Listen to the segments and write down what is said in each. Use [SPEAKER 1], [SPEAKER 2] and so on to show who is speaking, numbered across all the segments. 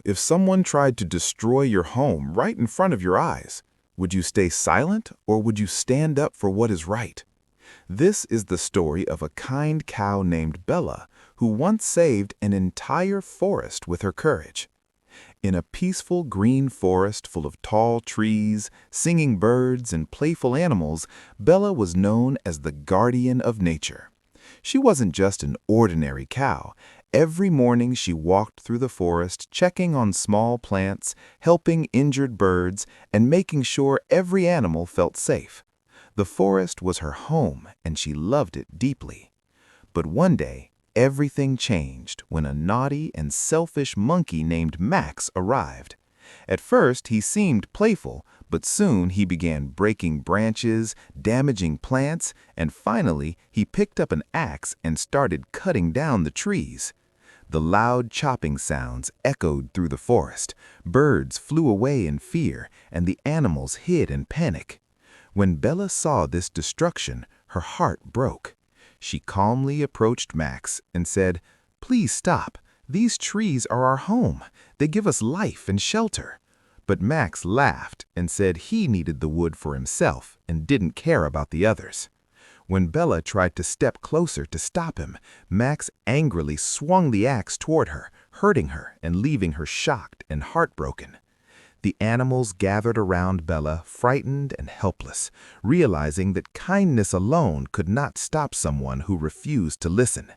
[SPEAKER 1] if someone tried to destroy your home right in front of your eyes, would you stay silent or would you stand up for what is right? This is the story of a kind cow named Bella who once saved an entire forest with her courage. In a peaceful green forest full of tall trees, singing birds, and playful animals, Bella was known as the guardian of nature. She wasn't just an ordinary cow. Every morning she walked through the forest, checking on small plants, helping injured birds, and making sure every animal felt safe. The forest was her home, and she loved it deeply. But one day, everything changed when a naughty and selfish monkey named Max arrived. At first, he seemed playful, but soon he began breaking branches, damaging plants, and finally, he picked up an axe and started cutting down the trees. The loud chopping sounds echoed through the forest. Birds flew away in fear, and the animals hid in panic. When Bella saw this destruction, her heart broke. She calmly approached Max and said, "Please stop. These trees are our home. They give us life and shelter." But Max laughed and said he needed the wood for himself and didn't care about the others. When Bella tried to step closer to stop him, Max angrily swung the axe toward her, hurting her and leaving her shocked and heartbroken. The animals gathered around Bella, frightened and helpless, realizing that kindness alone could not stop someone who refused to listen.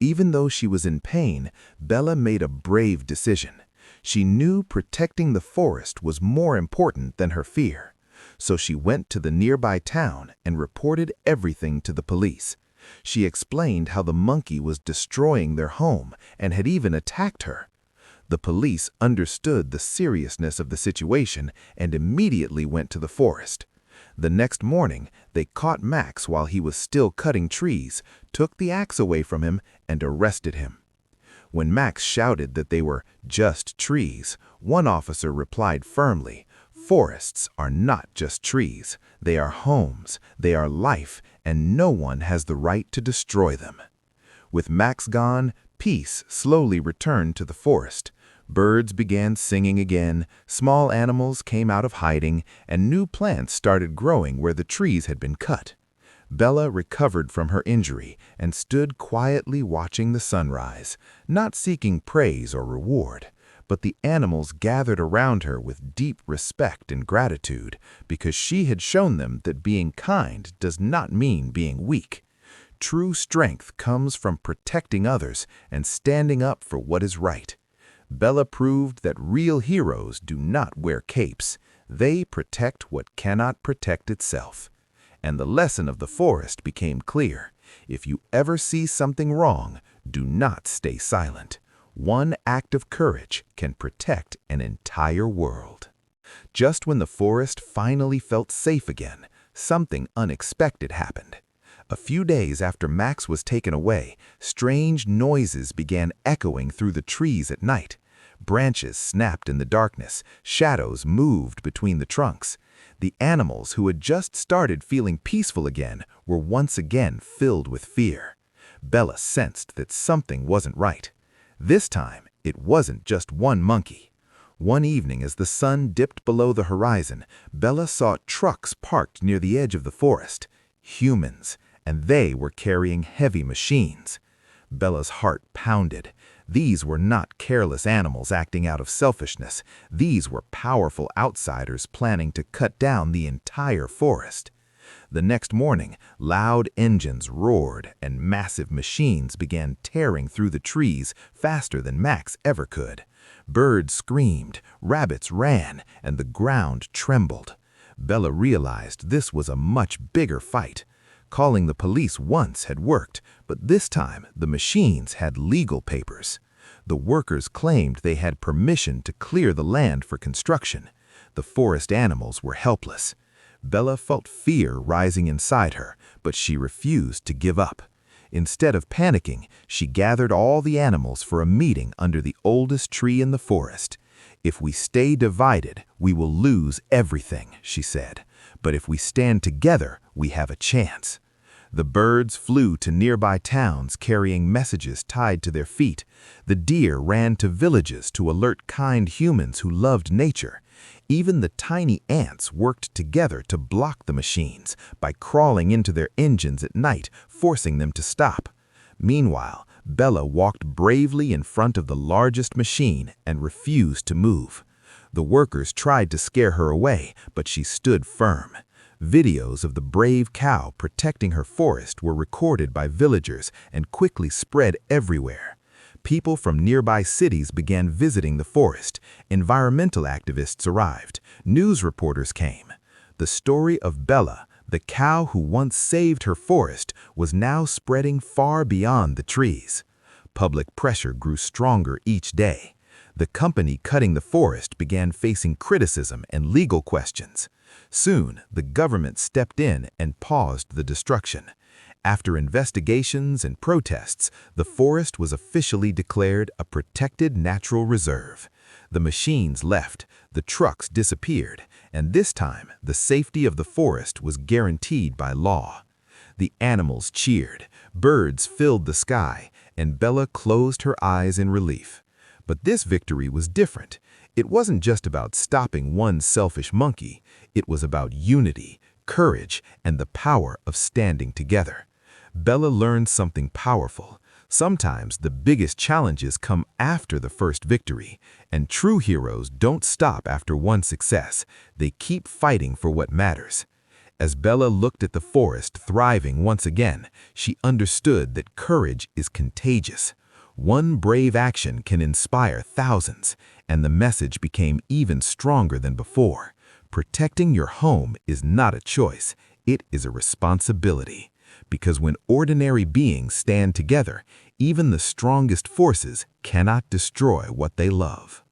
[SPEAKER 1] Even though she was in pain, Bella made a brave decision. She knew protecting the forest was more important than her fear. So she went to the nearby town and reported everything to the police. She explained how the monkey was destroying their home and had even attacked her. The police understood the seriousness of the situation and immediately went to the forest. The next morning, they caught Max while he was still cutting trees, took the axe away from him, and arrested him. When Max shouted that they were just trees, one officer replied firmly, "Forests are not just trees. They are homes, they are life, and no one has the right to destroy them." With Max gone, peace slowly returned to the forest. Birds began singing again, small animals came out of hiding, and new plants started growing where the trees had been cut. Bella recovered from her injury and stood quietly watching the sunrise, not seeking praise or reward. But the animals gathered around her with deep respect and gratitude because she had shown them that being kind does not mean being weak. True strength comes from protecting others and standing up for what is right. Bella proved that real heroes do not wear capes. They protect what cannot protect itself. And the lesson of the forest became clear. If you ever see something wrong, do not stay silent. One act of courage can protect an entire world. Just when the forest finally felt safe again, something unexpected happened. A few days after Max was taken away, strange noises began echoing through the trees at night. Branches snapped in the darkness, shadows moved between the trunks. The animals who had just started feeling peaceful again were once again filled with fear. Bella sensed that something wasn't right. This time, it wasn't just one monkey. One evening as the sun dipped below the horizon, Bella saw trucks parked near the edge of the forest. Humans, and they were carrying heavy machines. Bella's heart pounded. These were not careless animals acting out of selfishness. These were powerful outsiders planning to cut down the entire forest. The next morning, loud engines roared and massive machines began tearing through the trees faster than Max ever could. Birds screamed, rabbits ran, and the ground trembled. Bella realized this was a much bigger fight. Calling the police once had worked, but this time the machines had legal papers. The workers claimed they had permission to clear the land for construction. The forest animals were helpless. Bella felt fear rising inside her, but she refused to give up. Instead of panicking, she gathered all the animals for a meeting under the oldest tree in the forest. "If we stay divided, we will lose everything," she said. "But if we stand together, we have a chance." The birds flew to nearby towns carrying messages tied to their feet. The deer ran to villages to alert kind humans who loved nature. Even the tiny ants worked together to block the machines by crawling into their engines at night, forcing them to stop. Meanwhile, Bella walked bravely in front of the largest machine and refused to move. The workers tried to scare her away, but she stood firm. Videos of the brave cow protecting her forest were recorded by villagers and quickly spread everywhere. People from nearby cities began visiting the forest. Environmental activists arrived. News reporters came. The story of Bella, the cow who once saved her forest, was now spreading far beyond the trees. Public pressure grew stronger each day. The company cutting the forest began facing criticism and legal questions. Soon, the government stepped in and paused the destruction. After investigations and protests, the forest was officially declared a protected natural reserve. The machines left, the trucks disappeared, and this time the safety of the forest was guaranteed by law. The animals cheered, birds filled the sky, and Bella closed her eyes in relief. But this victory was different. It wasn't just about stopping one selfish monkey. It was about unity, courage, and the power of standing together. Bella learned something powerful. Sometimes the biggest challenges come after the first victory, and true heroes don't stop after one success. They keep fighting for what matters. As Bella looked at the forest thriving once again, she understood that courage is contagious. One brave action can inspire thousands, and the message became even stronger than before. Protecting your home is not a choice, it is a responsibility. Because when ordinary beings stand together, even the strongest forces cannot destroy what they love.